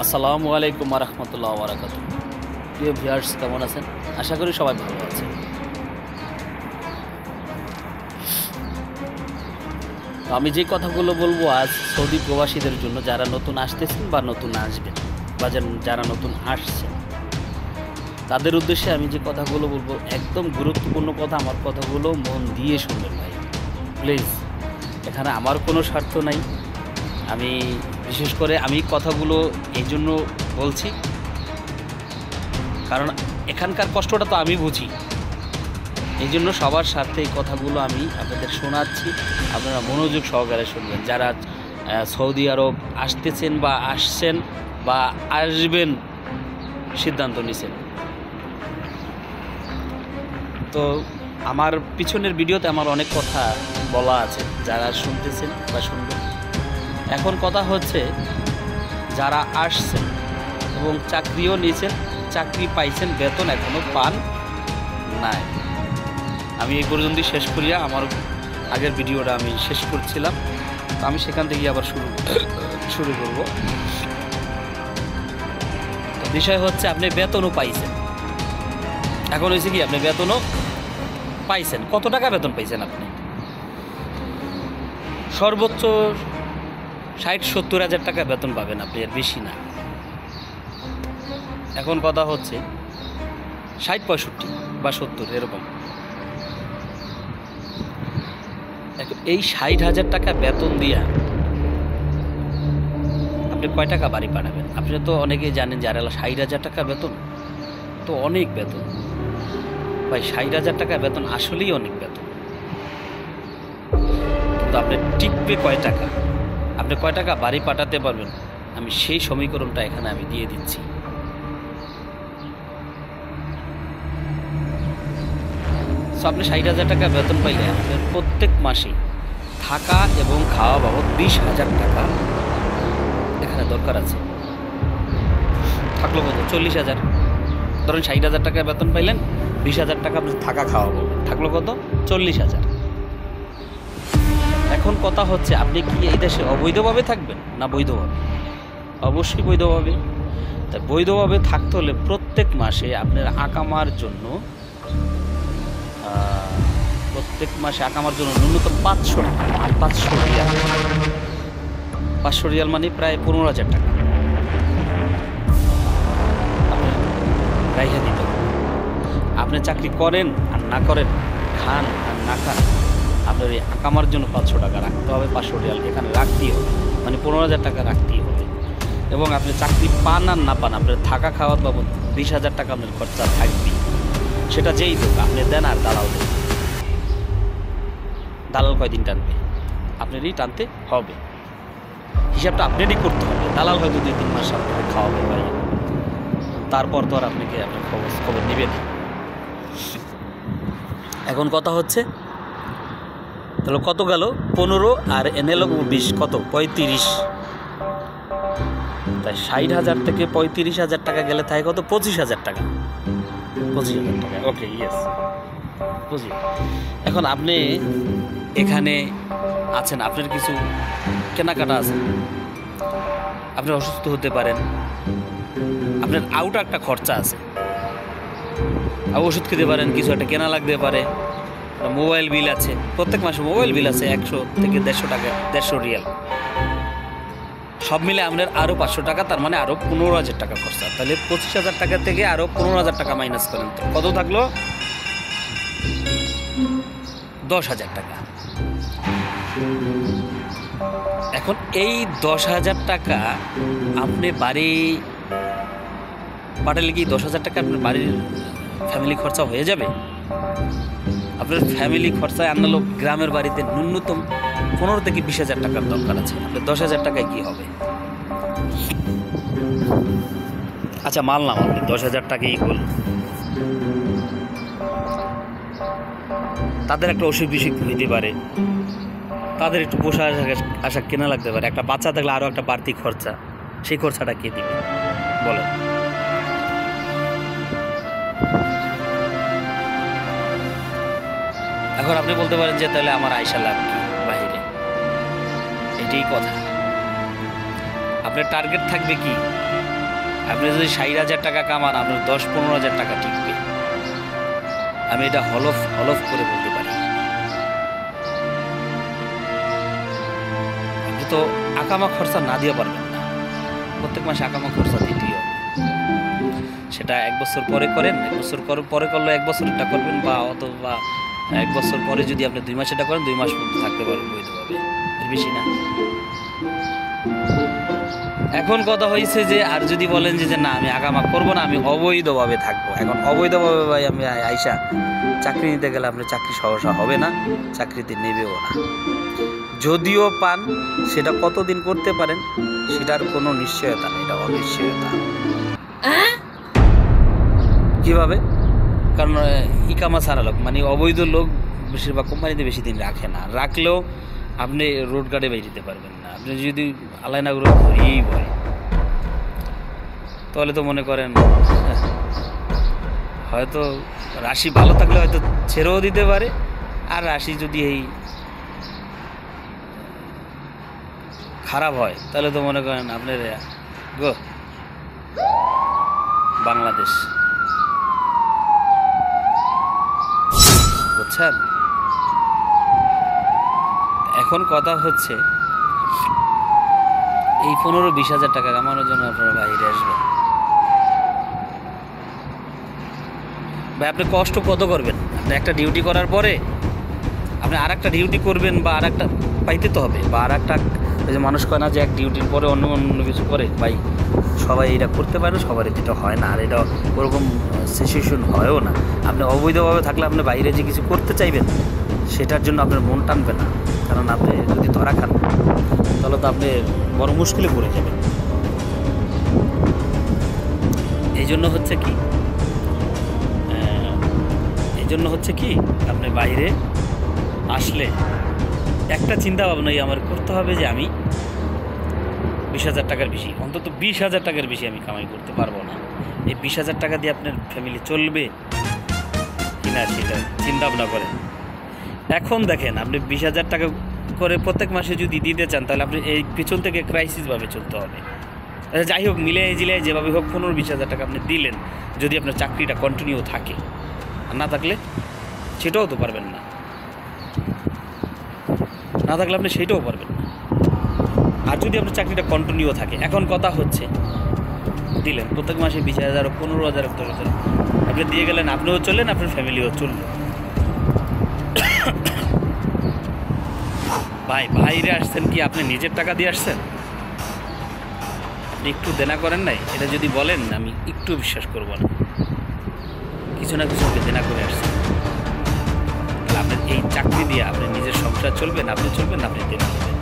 আসসালামু আলাইকুম ওয়া রাহমাতুল্লাহি ওয়া বারাকাতুহু। প্রিয় ভিউয়ার্স, কেমন আছেন? আশা করি সবাই ভালো আছেন। আমি যে কথাগুলো বলবো আজ সৌদি প্রবাসীদের জন্য, যারা নতুন আসতেছেন বা নতুন আসবেন বা যারা নতুন আসছেন, তাদের উদ্দেশ্যে আমি যে কথাগুলো বলবো একদম গুরুত্বপূর্ণ কথা। আমার কথাগুলো মন দিয়ে শুনবেন ভাই, প্লিজ। এখানে আমার কোনো স্বার্থ নাই। আমি বিশেষ করে আমি কথাগুলো এই জন্য বলছি কারণ এখানকার কষ্টটা তো আমি বুঝি। এই জন্য সবার স্বার্থে এই কথাগুলো আমি আপনাদের শোনাচ্ছি। আপনারা মনোযোগ সহকারে শুনবেন। যারা সৌদি আরব আসতেছেন বা আসছেন বা আসবেন সিদ্ধান্ত নিছেন, তো আমার পিছনের ভিডিওতে আমার অনেক কথা বলা আছে, যারা শুনতেছেন বা শুনবেন। এখন কথা হচ্ছে, যারা আসছেন এবং চাকরিও নিয়েছেন, চাকরি পাইছেন, বেতন এখনও পান নাই। আমি এই পর্যন্তই শেষ করিয়া আমার আগের ভিডিওটা আমি শেষ করছিলাম, তো আমি সেখান থেকে আবার শুরু করব। তো বিষয় হচ্ছে, আপনি বেতনও পাইছেন। এখন হয়েছে কি, আপনি বেতনও পাইছেন। কত টাকা বেতন পাইছেন? আপনি সর্বোচ্চ 60-70 হাজার টাকা বেতন পাবেন আপনি, এর বেশি না। এখন কথা হচ্ছে 60-65 বা 70 এরকম। এই 60,000 টাকা বেতন দিয়া আপনি কয় টাকা বাড়ি পাঠাবেন? আপনি তো অনেকেই জানেন যে 60,000 টাকা বেতন তো অনেক বেতন ভাই। 60,000 টাকা বেতন আসলেই অনেক বেতন, কিন্তু আপনি টিকবে কয় টাকা, আপনি কয় টাকা বাড়ি পাঠাতে পারবেন, আমি সেই সমীকরণটা এখানে আমি দিয়ে দিচ্ছি। সো আপনি 60,000 টাকা বেতন পাইলে আপনার প্রত্যেক মাসে থাকা এবং খাওয়া বাবদ 20,000 টাকা এখানে দরকার আছে। থাকলো কত? 40,000। ধরেন 60,000 টাকা বেতন পাইলেন, 20,000 টাকা আপনি থাকা খাওয়া পাবেন, থাকলো কত? 40,000। এখন কথা হচ্ছে, আপনি কি এই দেশে অবৈধভাবে থাকবেন না বৈধভাবে? অবশ্যই বৈধভাবে। তাই বৈধভাবে থাকতে হলে প্রত্যেক মাসে আপনার আকামার জন্য ন্যূনতম 500 রিয়াল। 500 রিয়াল মানে প্রায় 15,000 টাকা রাইখা দিতে হবে। আপনি চাকরি করেন আর না করেন, খান আর না খান, আপনার এই আকামার জন্য 500 টাকা রাখতে হবে। 500 রিয়াল এখানে রাখতেই হবে, মানে 15,000 টাকা রাখতেই হবে। এবং আপনি চাকরি পান আর না পান, আপনার থাকা খাওয়ার বাবদ 20,000 টাকা আপনার খরচা থাকবে। সেটা যেই হোক, আপনি দেন আর দালাল দেন। দালাল কয়দিন টানবে? আপনারই টানতে হবে। হিসাবটা আপনারই করতে হবে। দালাল হয়তো 2-3 মাস আপনাকে খাওয়াবে ভাই, তারপর তো আর আপনাকে আপনার খবর নেবে না। এখন কথা হচ্ছে, তাহলে কত গেল? 15 আর এনে লোক 20, কত? 35। তাই 60,000 থেকে 35,000 টাকা গেলে থাকে কত? 25,000 টাকা। 25,000 টাকা, ওকে, ইয়েস, 25। এখন আপনি এখানে আছেন, আপনার কিছু কেনাকাটা আছে, আপনি অসুস্থ হতে পারেন, আপনার আউট একটা খরচা আছে, ওষুধ খেতে পারেন, কিছু একটা কেনা লাগতে পারে, মোবাইল বিল আছে, প্রত্যেক মাসে মোবাইল বিল আছে 100 থেকে 150 টাকা, 150 রিয়াল। সব মিলে আপনার আরও 500 টাকা, তার মানে আরও 15,000 টাকা খরচা। তাহলে 25,000 টাকা থেকে আরও 15,000 টাকা মাইনাস করেন, তো কত থাকলো? 10,000 টাকা। এখন এই 10,000 টাকা আপনি বাড়ি পাঠালে কি 10,000 টাকা আপনার বাড়ির ফ্যামিলি খরচা হয়ে যাবে? আপনার ফ্যামিলি খরচায় আনালো গ্রামের বাড়িতে ন্যূনতম 15 থেকে 20,000 টাকার দরকার আছে। আপনার 10,000 টাকায় কি হবে? আচ্ছা, মানলাম আপনি 10,000 টাকাই বলুন, তাদের একটা অসুখ বিসুখ হইতে পারে, তাদের একটু পোশাক আশাক কেনা লাগতে পারে, একটা বাচ্চা থাকলে আরও একটা বাড়তি খরচা, সেই খরচাটা কে দিবে বলেন? এখন আপনি বলতে পারেন যে তাহলে আমার আয়সা লাভ কি বাহিরে? এটাই কথা। আপনার টার্গেট থাকবে কি? আপনি যদি 60,000 টাকা কামান, আপনার 10-15,000 টাকা টিকবে। আমি এটা হলফ করে বলতে পারি। আপনি তো আকামা খরচা না দিয়ে পারবেন না, প্রত্যেক মাসে আকামা খরচা দিতেই হবে। সেটা 1 বছর পরে করেন, 1 বছর পরে করলে 1 বছরটা করবেন, বা অথবা 1 বছর পরে যদি আপনি 2 মাসেটা করেন 2 মাস পর্যন্ত থাকতে পারবেন বৈধভাবে, এর বেশি না। এখন কথা হয়েছে যে আর যদি বলেন যে না আমি আগামা করব না, আমি অবৈধভাবে থাকবো। এখন অবৈধভাবে ভাই আমি আইসা চাকরি নিতে গেলে আপনার চাকরি সহসা হবে না, চাকরিতে নেবেও না। যদিও পান, সেটা কতদিন করতে পারেন সেটার কোনো নিশ্চয়তা নেই, এটা অনিশ্চয়তা। কিভাবে? কারণ ইকামা ছাড়া লোক, মানে অবৈধ লোক বেশিরভাগ কোম্পানিতে বেশি দিন রাখে না, রাখলেও আপনি রোড গার্ডে বেরিয়ে যেতে পারবেন না। আপনি যদি আলাইনাগুলো ধরিয়েই বলে, তাহলে তো মনে করেন হয়তো রাশি ভালো থাকলে হয়তো ছেড়েও দিতে পারে, আর রাশি যদি এই খারাপ হয় তাহলে তো মনে করেন আপনার গো বাংলাদেশ, বুঝছেন? এখন কথা হচ্ছে এই 15-20 হাজার টাকা কামানোর জন্য আপনারা বাইরে আসবেন ভাই। আপনি কষ্ট কত করবেন? আপনি একটা ডিউটি করার পরে আপনি আর একটা ডিউটি করবেন, বা আর একটা পাইতে তো হবে, বা আর একটা, ওই যে মানুষ কয় না যে এক ডিউটির পরে অন্য কিছু করে, ভাই সবাই এটা করতে পারে, সবার এটা হয় না, আর এটা ওরকম সিচুয়েশন হয়ও না। আপনি অবৈধভাবে থাকলে আপনি বাইরে যে কিছু করতে চাইবেন সেটার জন্য আপনার মন টানবে না, কারণ আপনি যদি ধরা খান তাহলে তো আপনি বড় মুশকিলে পড়ে যাবেন। এই জন্য হচ্ছে কি আপনি বাইরে আসলে একটা চিন্তা ভাবনাই আমার করতে হবে যে আমি 20,000 টাকার বেশি, অন্তত 20,000 টাকার বেশি আমি কামাই করতে পারবো না। এই 20,000 টাকা দিয়ে আপনার ফ্যামিলি চলবে কিনা সেটা চিন্তা ভাবনা করেন। এখন দেখেন, আপনি 20,000 টাকা করে প্রত্যেক মাসে যদি দিতে চান তাহলে আপনি এই পিছন থেকে ক্রাইসিসভাবে চলতে হবে। যাই হোক, মিলে যেভাবে হোক 15-20,000 টাকা আপনি দিলেন, যদি আপনার চাকরিটা কন্টিনিউ থাকে, আর না থাকলে সেটাও তো পারবেন না, না থাকলে আপনি সেটাও পারবেন না। আর যদি আপনার চাকরিটা কন্টিনিউ থাকে, এখন কথা হচ্ছে দিলেন প্রত্যেক মাসে 20,000, 15,000, 10,000 আপনি দিয়ে গেলেন, আপনিও চললেন, আপনার ফ্যামিলিও চলল। ভাই বাইরে আসছেন কি আপনি নিজের টাকা দিয়ে আসছেন? আপনি একটু দেনা করেন নাই? এটা যদি বলেন আমি একটু বিশ্বাস করব না, কিছু না কিছু দেনা করে আসছেন। তাহলে আপনার এই চাকরি দিয়ে আপনি নিজের সংসার চলবেন, আপনি চলবেন, আপনি দেনা করবেন।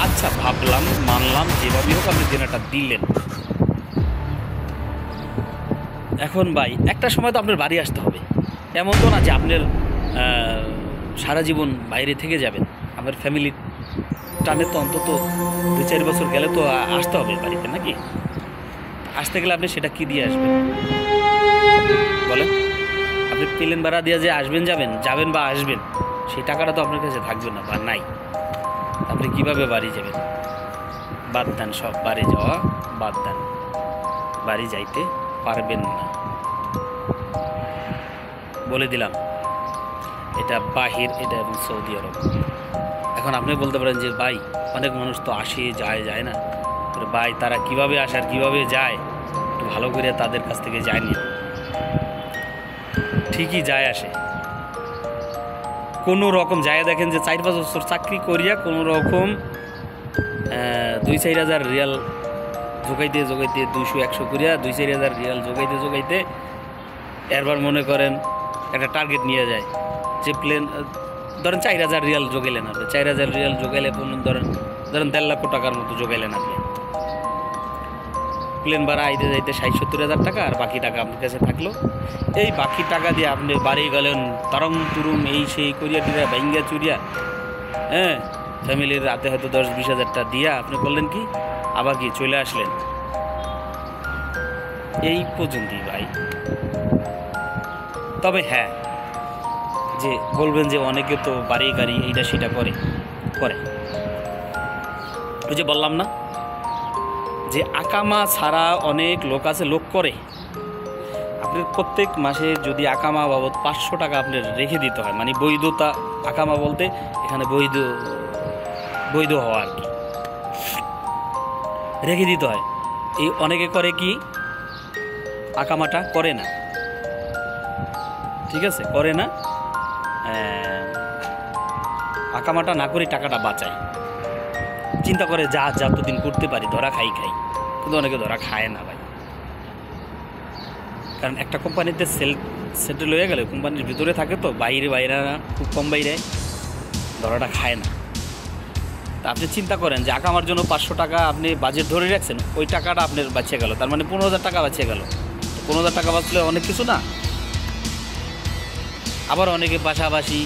আচ্ছা ভাবলাম, মানলাম, যেভাবে হোক আপনি দেনাটা দিলেন। এখন ভাই একটা সময় তো আপনার বাড়ি আসতে হবে, এমন তো না যে আপনার সারা জীবন বাইরে থেকে যাবেন। আপনার ফ্যামিলির টানে তো অন্তত 2-4 বছর গেলে তো আসতে হবে বাড়িতে, নাকি? আসতে গেলে আপনি সেটা কি দিয়ে আসবেন বলেন? আপনি প্লেন ভাড়া দিয়ে যে যাবেন বা আসবেন, সেই টাকাটা তো আপনার কাছে থাকবে না বা নাই। আপনি কিভাবে বাড়ি যাবেন? বাদ দেন, সব বাড়ি যাওয়া বাদ দেন, বাড়ি যাইতে পারবেন না, বলে দিলাম। এটা বাহির, এটা এবং সৌদি আরব। এখন আপনি বলতে পারেন যে ভাই অনেক মানুষ তো আসে যায় না, ভাই তারা কিভাবে আসে আর কীভাবে যায় একটু ভালো করে তাদের কাছ থেকে যায়নি। ঠিকই যায় আসে, কোনো রকম যায়, দেখেন যে 4-5 বছর চাকরি করিয়া কোনো রকম 2-4 হাজার রিয়াল জোগাইতে 200-100 করিয়া 2-4 হাজার রিয়াল জোগাইতে এরবার মনে করেন একটা টার্গেট নিয়ে যায় যে প্লেন ধরেন 4,000 রিয়াল জোগাইলেন আপনি, 4,000 রিয়াল জোগাইলে ধরেন 1.5 লক্ষ টাকার মতো জোগাইলেন আপনি। প্লেন ভাড়া আইতে যাইতে 60-70 হাজার টাকা, আর বাকি টাকা আপনার কাছে থাকলো। এই বাকি টাকা দিয়ে আপনি বাড়ি গেলেন তারং তুরুম এই সেই করিয়া টিরা ভাঙ্গা চুরিয়া, হ্যাঁ, ফ্যামিলির রাতে হয়তো 10-20 হাজারটা দিয়া আপনি করলেন কি, আবার কি চলে আসলেন। এই পর্যন্তই ভাই। তবে হ্যাঁ, যে বলবেন যে অনেকে তো বাড়ি গাড়ি এইটা সেটা করে, ওই যে বললাম না যে আকামা ছাড়া অনেক লোক আছে, লোক করে। আপনার প্রত্যেক মাসে যদি আকামা বাবদ 500 টাকা আপনার রেখে দিতে হয়, মানে বৈধতা, আকামা বলতে এখানে বৈধ হওয়া আর কি, রেখে দিতে হয়। এই অনেকে করে কি, আকামাটা করে না, ঠিক আছে, করে না, আকামাটা না করে টাকাটা বাঁচায়, চিন্তা করে যতদিন করতে পারি ধরা খাই, কিন্তু অনেকে ধরা খায় না ভাই। কারণ একটা কোম্পানিতে সেটেল হয়ে গেলে কোম্পানির ভিতরে থাকে, তো বাইরে খুব কম বাইরে ধরাটা খায় না। তা আপনি চিন্তা করেন যে আকামার জন্য 500 টাকা আপনি বাজেট ধরে রাখছেন, ওই টাকাটা আপনার বাঁচিয়ে গেল, তার মানে 15,000 টাকা বাঁচিয়ে গেল। 15,000 টাকা বাঁচলে অনেক কিছু না। আবার অনেকে পাশাপাশি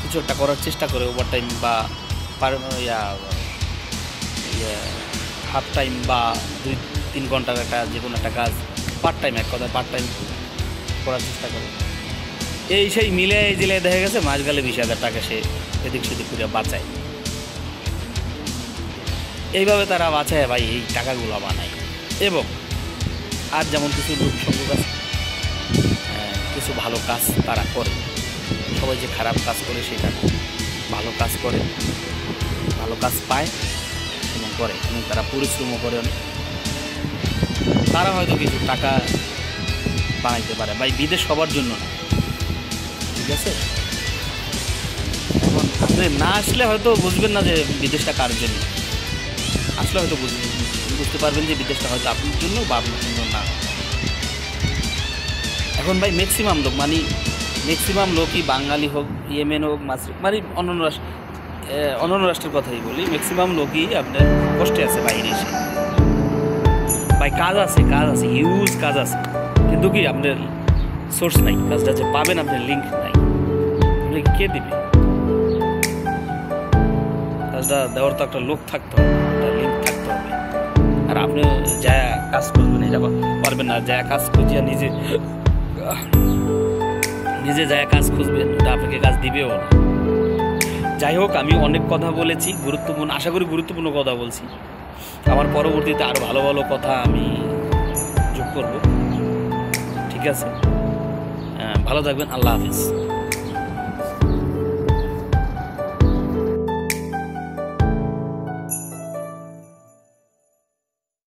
কিছু একটা করার চেষ্টা করে, ওভারটাইম বা হাফ টাইম বা 2-3 ঘন্টার একটা যে কোনো একটা কাজ, পার্ট টাইম, এক কথা পার্ট টাইম করার চেষ্টা করে। এই সেই মিলে এই জেলায় দেখা গেছে মাস গেলে 20,000 টাকা সে এদিক সেদিক করে বাঁচায়। এইভাবে তারা বাঁচায় ভাই, এই টাকাগুলো বানায়। এবং আর যেমন কিছু লোক সংযোগ আছে, কিছু ভালো কাজ তারা করে। সবাই যে খারাপ কাজ করে সেটা ভালো কাজ করে, ভালো কাজ পায় এবং করে, এবং তারা পরিশ্রমও করে অনেক। তারা হয়তো কিছু টাকা বানাইতে পারে ভাই। বিদেশ সবার জন্য না, ঠিক আছে? এখন আপনি না আসলে হয়তো বুঝবেন না যে বিদেশটা কার জন্য, আসলে হয়তো বুঝতে পারবেন যে বিদেশটা হয়তো আপনার জন্য বা আপনার জন্য না। এখন ভাই ম্যাক্সিমাম লোকই বাঙালি হোক, ইয়েমেন হোক, মানে অন্যান্য রাষ্ট্রের কথাই বলি, ম্যাক্সিমাম লোকই আপনার কষ্টে আছে বাইরে এসে। ভাই কাজ আছে, হিউজ কাজ আছে, কিন্তু কি আপনার সোর্স নাই, কাজটা যে পাবেন আপনার লিঙ্ক নাই, আপনাকে কে দিবে? কাজটা দেওয়ার তো একটা লোক থাকতে হবে, একটা লিঙ্ক থাকতে হবে। আর আপনি যা কাজ করবেন এই যাবা পারবেন না, যা কাজ খুঁজিয়া নিজে যা কাজ খুঁজবেন ওটা আপনাকে কাজ দিবেও না। যাই হোক, আমি অনেক কথা বলেছি, আশা করি গুরুত্বপূর্ণ কথা বলছি। আমার পরবর্তীতে আরও ভালো ভালো কথা আমি যোগ করব, ঠিক আছে? ভালো থাকবেন, আল্লাহ হাফিজ।